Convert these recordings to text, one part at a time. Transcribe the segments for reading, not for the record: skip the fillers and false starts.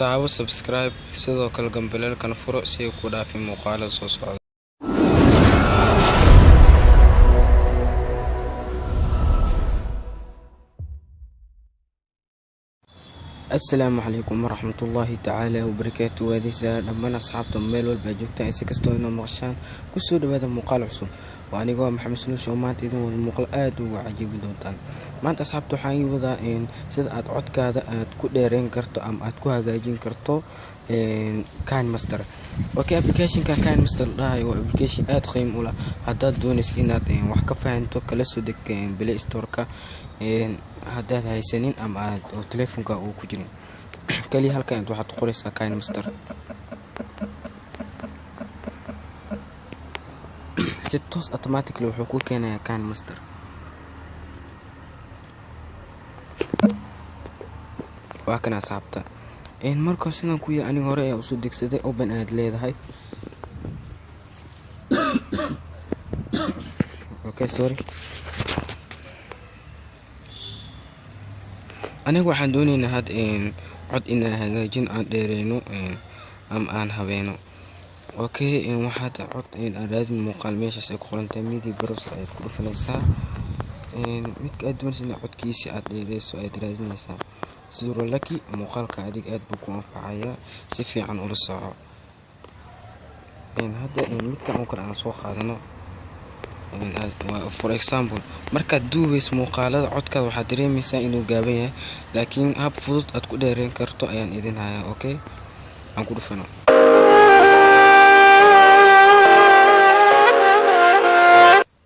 taabo subscribe sidoo kale gambalelkan furo si ay ku dhaafin muuqaalada soo socda. السلام عليكم ورحمة الله تعالى وبركاته. وهذه لما أصحاب ميل والباجوكتا إنسي كستو إنه مغشان كسو هذا مقال عصوم وأنا جوا محمد سلوش ومانت إذن والمقال آد وعجيب دونتان ما أنت أصحاب تحاي وذا إن سيد أتعد كذا أتكو ديرين كرتو أم أتكو هجاجين كرتو كان مستر اوكي ابلكيشن كان مستر لا هو ابلكيشن اد قيم ولا هذا دون سكينات wax ka fahanto kala soo deg Play Store ka hadda haysanin ama oo telefoonka uu ku jirin kali halkan waxaad qoraysaa kan master si toos automatically wuxuu ku keenayaa kan master waa kana asxaabta marka sidaan ku yahay aniga hore ayaa u soo degsaday open ad leedahay okay sorry aniga waxaan doonaynaa had cod inaan hagaajin aan dheereyno aan habeeno okay waxaad cod aan raadin muuqaal meeshaas ay ku qoran tahay media browser aad ku dhufanaysaa midka aad doonaysaa codkiisa aad dheereyso aad raadinaysaa siro laki muuqaalka adig aad buu ku anfacayaa si fiican ula soco hadda midka aan kor aan soo qaadano for example markaad duubays muuqaalada codkaada waxaad dareemaysaa inuu gaaban yahay laakiin hab fudud aad ku dheereyn karto ayaan idin hayaa okay aan ku dhufano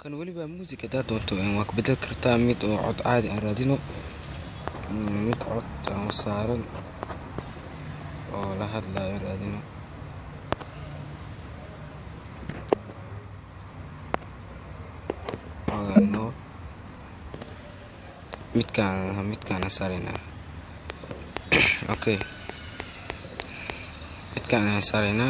kan waliba music hadaad doonto waa ka bedel kartaa mid oo cod caadi aan raadino mid cod aan saaran oo la hadlayo raadino no midkaan saarina okay midkaan saarina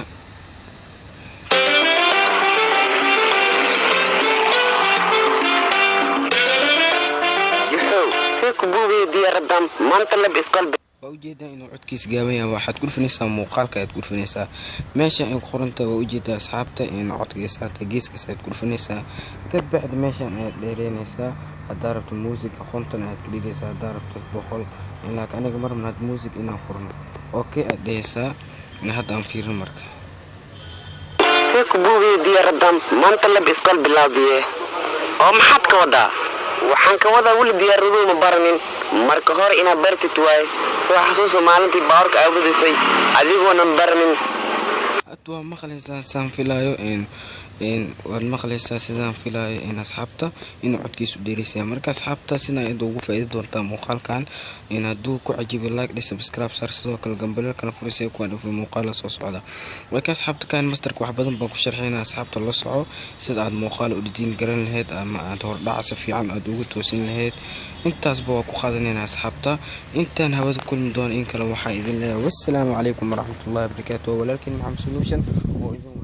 diyaaradan maanta lab iskal ujeeda inuu codkiis gaaban yahay waxaad ku dhufanaysaa muuqaalka aad ku dhufanaysaa meesha ay ku qorantahay waa ujeeda asxaabta in codkiisa saarta geeskaas aad ku dhufanaysaa ka bacdi meeshan aad dheereynaysaa hadaa rabto music aqoontan aad ka dhigaysaa hadaa rabto boqol ilaa aniga marna had music inaan furno okay aad dhehaysaa in hadda aan fiirin marka ku buubi diyaaradan maanta lab iskal bilaabiyay oo maxaad ka wadaa waxaan ka wadaa wali diyaaradu ma baranin marka hore ina bartid way soo xasuuso maalintii baarka ay wadisay adigoona baranin atwa maqlaysaa saan filaayo waad maqlaysaa sidaan filaayo in asxaabta inuu codkiisu dheereysaya marka asxaabta sina ay ugu faa'iido doontaa muuqaalkan in hadduu ku cajibo like subscribe sar sidoo kale gambalelkan furisay ku dhaafay muuqaala soo socda way ka asxaabta kan masterka wax badan baan ku sharxaynaa asxaabta la soco sida aad muuqaal u dhidin garan lahayd ama aad hordhac si fiican aad ugu toosin lahayd intaasba waa ku qaadanaynaa asxaabta intaan hawada kulmi doon in kale waxaa idin leeyahay wassalaamu calaykum waraxmatullaahi wabarakaatuh walaalkiin maxamed solution oo idin